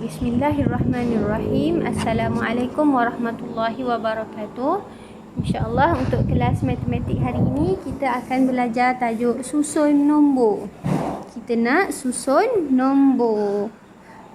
Bismillahirrahmanirrahim. Assalamualaikum warahmatullahi wabarakatuh. InsyaAllah untuk kelas matematik hari ini kita akan belajar tajuk susun nombor. Kita nak susun nombor.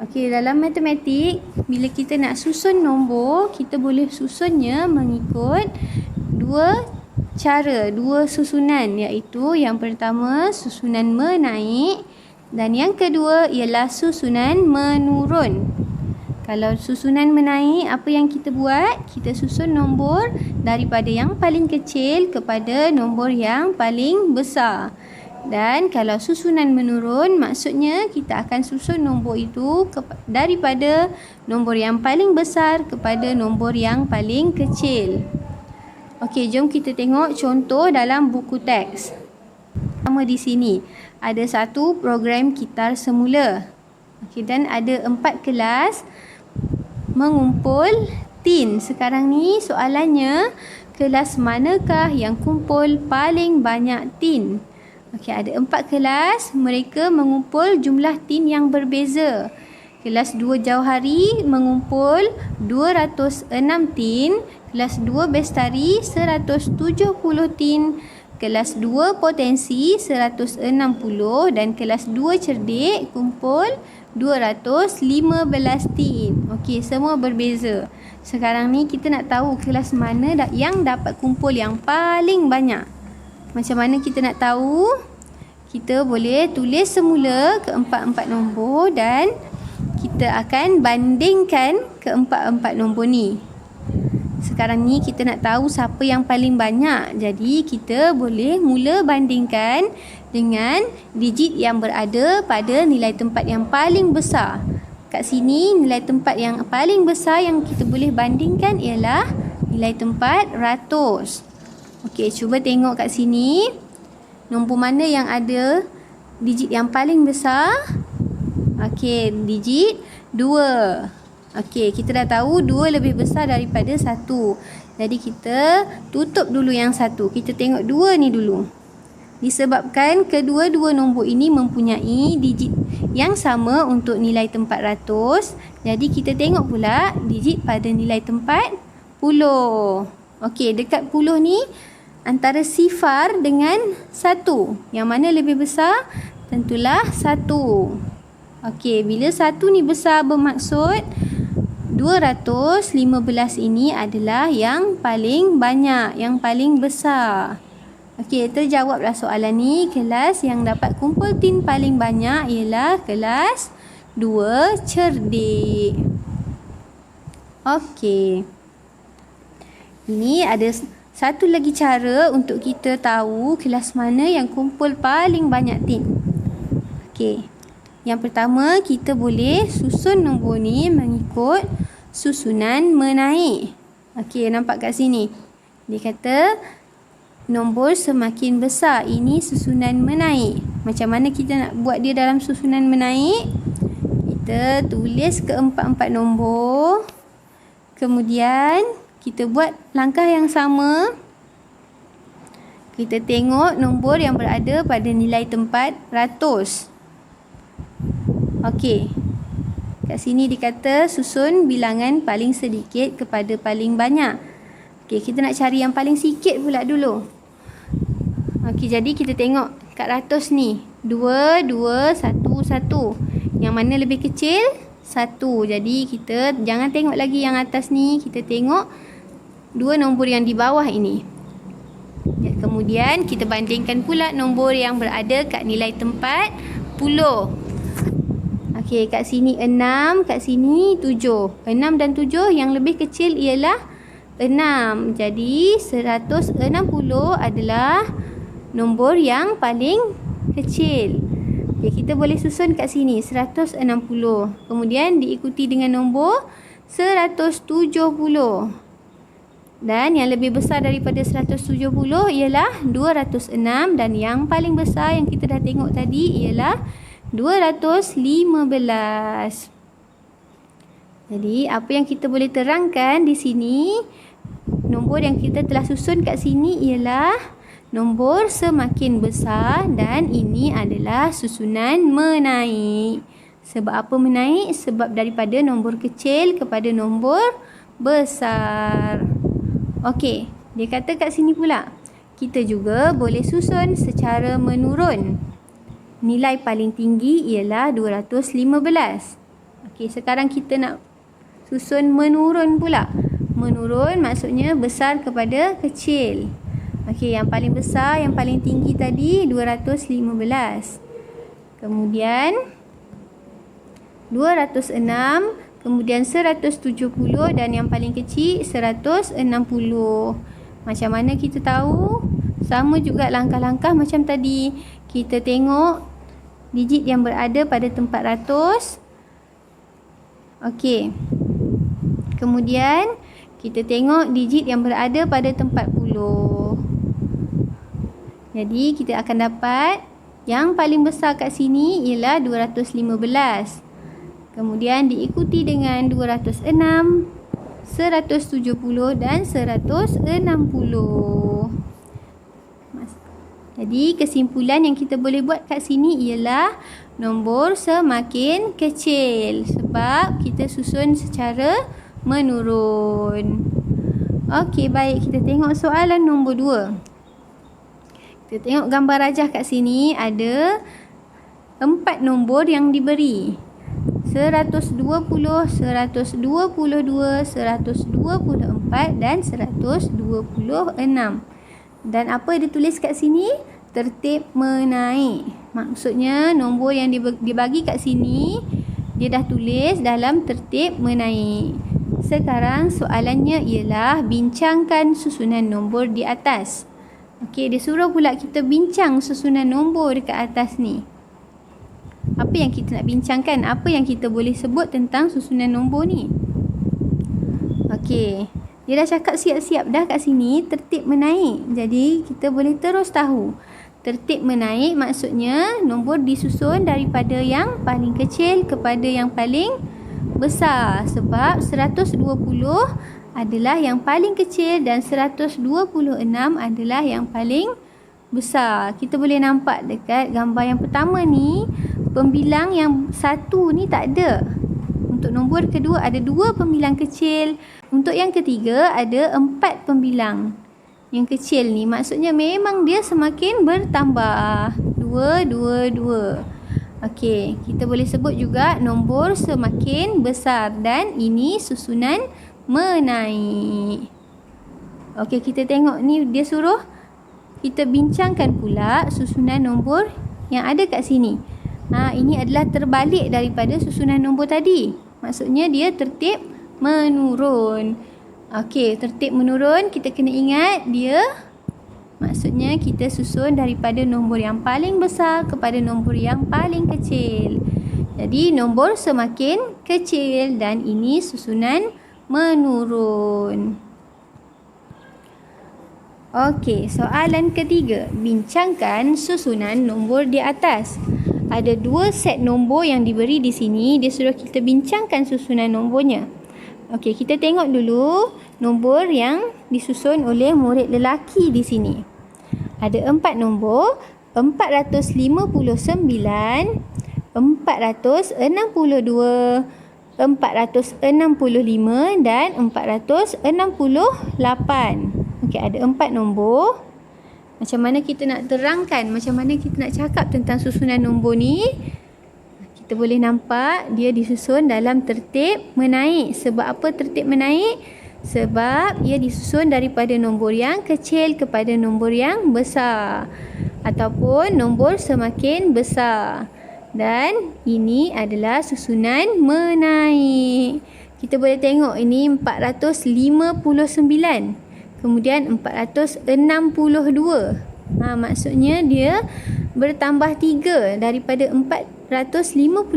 Okey, dalam matematik bila kita nak susun nombor, kita boleh susunnya mengikut dua cara, dua susunan, iaitu yang pertama susunan menaik dan yang kedua ialah susunan menurun. Kalau susunan menaik, apa yang kita buat? Kita susun nombor daripada yang paling kecil kepada nombor yang paling besar. Dan kalau susunan menurun, maksudnya kita akan susun nombor itu daripada nombor yang paling besar kepada nombor yang paling kecil. Okey, jom kita tengok contoh dalam buku teks. Pertama di sini ada satu program kitar semula. Okey, dan ada 4 kelas mengumpul tin. Sekarang ni soalannya, kelas manakah yang kumpul paling banyak tin? Okey, ada 4 kelas, mereka mengumpul jumlah tin yang berbeza. Kelas 2 Jauhari mengumpul 206 tin, kelas 2 Bestari 170 tin, kelas 2 Potensi 160 dan kelas 2 Cerdik kumpul 215 tin. Okey, semua berbeza. Sekarang ni kita nak tahu kelas mana yang dapat kumpul yang paling banyak. Macam mana kita nak tahu? Kita boleh tulis semula keempat-empat nombor dan kita akan bandingkan keempat-empat nombor ni. Sekarang ni kita nak tahu siapa yang paling banyak. Jadi kita boleh mula bandingkan dengan digit yang berada pada nilai tempat yang paling besar. Kat sini nilai tempat yang paling besar yang kita boleh bandingkan ialah nilai tempat ratus. Okey, cuba tengok kat sini. Nombor mana yang ada digit yang paling besar? Okey, digit 2. Okey, kita dah tahu 2 lebih besar daripada 1. Jadi kita tutup dulu yang 1. Kita tengok 2 ni dulu. Disebabkan kedua-dua nombor ini mempunyai digit yang sama untuk nilai tempat ratus, jadi kita tengok pula digit pada nilai tempat puluh. Okey, dekat puluh ni antara sifar dengan 1. Yang mana lebih besar? Tentulah 1. Okey, bila 1 ni besar bermaksud 215 ini adalah yang paling banyak, yang paling besar. Okey, terjawablah soalan ni. Kelas yang dapat kumpul tin paling banyak ialah kelas 2 Cerdik. Okey. Ini ada satu lagi cara untuk kita tahu kelas mana yang kumpul paling banyak tin. Okey. Yang pertama, kita boleh susun nombor ni mengikut susunan menaik. Okey, nampak kat sini. Dia kata nombor semakin besar. Ini susunan menaik. Macam mana kita nak buat dia dalam susunan menaik? Kita tulis keempat-empat nombor. Kemudian kita buat langkah yang sama. Kita tengok nombor yang berada pada nilai tempat ratus. Okey. Kat sini dikata susun bilangan paling sedikit kepada paling banyak. Okey, kita nak cari yang paling sikit pula dulu. Okey, jadi kita tengok kat ratus ni. 2, 2, 1, 1. Yang mana lebih kecil? 1. Jadi kita jangan tengok lagi yang atas ni. Kita tengok dua nombor yang di bawah ini. Kemudian kita bandingkan pula nombor yang berada kat nilai tempat puluh. Okey, kat sini 6, kat sini 7. 6 dan 7 yang lebih kecil ialah 6. Jadi 160 adalah nombor yang paling kecil. Okay, kita boleh susun kat sini 160. Kemudian diikuti dengan nombor 170. Dan yang lebih besar daripada 170 ialah 206 dan yang paling besar yang kita dah tengok tadi ialah 215. Jadi apa yang kita boleh terangkan di sini, nombor yang kita telah susun kat sini ialah nombor semakin besar dan ini adalah susunan menaik. Sebab apa menaik? Sebab daripada nombor kecil kepada nombor besar. Okey, dia kata kat sini pula, kita juga boleh susun secara menurun. Nilai paling tinggi ialah 215. Okey, sekarang kita nak susun menurun pula. Menurun maksudnya besar kepada kecil. Okey, yang paling besar, yang paling tinggi tadi 215. Kemudian 206, kemudian 170 dan yang paling kecil 160. Macam mana kita tahu? Sama juga langkah-langkah macam tadi. Kita tengok digit yang berada pada tempat ratus. Okey. Kemudian kita tengok digit yang berada pada tempat puluh. Jadi kita akan dapat yang paling besar kat sini ialah 215. Kemudian diikuti dengan 206, 170 dan 160. Jadi kesimpulan yang kita boleh buat kat sini ialah nombor semakin kecil sebab kita susun secara menurun. Okey, baik, kita tengok soalan nombor 2. Kita tengok gambar rajah kat sini ada 4 nombor yang diberi. 120, 122, 124 dan 126. Dan apa dia tulis kat sini? Tertib menaik. Maksudnya nombor yang dibagi kat sini dia dah tulis dalam tertib menaik. Sekarang soalannya ialah bincangkan susunan nombor di atas. Okey, dia suruh pula kita bincang susunan nombor dekat atas ni. Apa yang kita nak bincangkan? Apa yang kita boleh sebut tentang susunan nombor ni? Okey, dia dah cakap siap-siap dah kat sini tertib menaik. Jadi kita boleh terus tahu. Tertib menaik maksudnya nombor disusun daripada yang paling kecil kepada yang paling besar. Sebab 120 adalah yang paling kecil dan 126 adalah yang paling besar. Kita boleh nampak dekat gambar yang pertama ni, pembilang yang satu ni tak ada. Untuk nombor kedua ada 2 pembilang kecil. Untuk yang ketiga ada 4 pembilang. Yang kecil ni maksudnya memang dia semakin bertambah. 2, 2, 2. Okey, kita boleh sebut juga nombor semakin besar dan ini susunan menaik. Okey, kita tengok ni dia suruh kita bincangkan pula susunan nombor yang ada kat sini. Ini adalah terbalik daripada susunan nombor tadi. Maksudnya dia tertib menurun. Okey, tertib menurun kita kena ingat dia maksudnya kita susun daripada nombor yang paling besar kepada nombor yang paling kecil. Jadi nombor semakin kecil dan ini susunan menurun. Okey, soalan ketiga. Bincangkan susunan nombor di atas. Ada 2 set nombor yang diberi di sini. Dia suruh kita bincangkan susunan nombornya. Okey, kita tengok dulu nombor yang disusun oleh murid lelaki di sini. Ada 4 nombor. 459, 462, 465 dan 468. Okey, ada 4 nombor. Macam mana kita nak terangkan, macam mana kita nak cakap tentang susunan nombor ni? Kita boleh nampak dia disusun dalam tertib menaik. Sebab apa tertib menaik? Sebab ia disusun daripada nombor yang kecil kepada nombor yang besar. Ataupun nombor semakin besar. Dan ini adalah susunan menaik. Kita boleh tengok ini 459. Kemudian 462. Maksudnya dia bertambah 3 daripada 459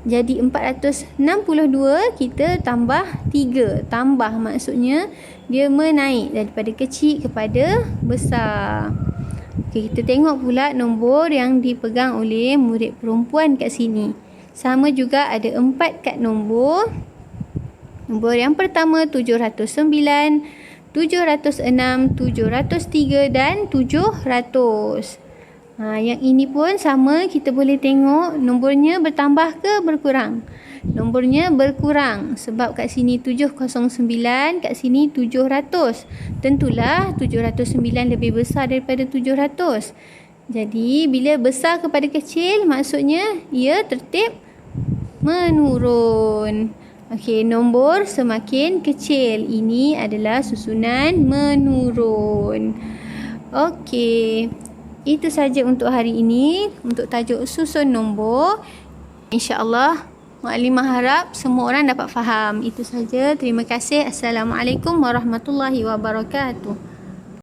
jadi 462, kita tambah 3. Tambah maksudnya dia menaik daripada kecil kepada besar. Okey, kita tengok pula nombor yang dipegang oleh murid perempuan kat sini. Sama juga ada 4 kad nombor. Nombor yang pertama 709, 706, 703 dan 700. Yang ini pun sama, kita boleh tengok nombornya bertambah ke berkurang. Nombornya berkurang sebab kat sini 709, kat sini 700. Tentulah 709 lebih besar daripada 700. Jadi bila besar kepada kecil, maksudnya ia tertib menurun. Okey, nombor semakin kecil. Ini adalah susunan menurun. Okey. Itu saja untuk hari ini, untuk tajuk susun nombor. InsyaAllah, Mukadimah harap semua orang dapat faham. Itu saja. Terima kasih. Assalamualaikum warahmatullahi wabarakatuh.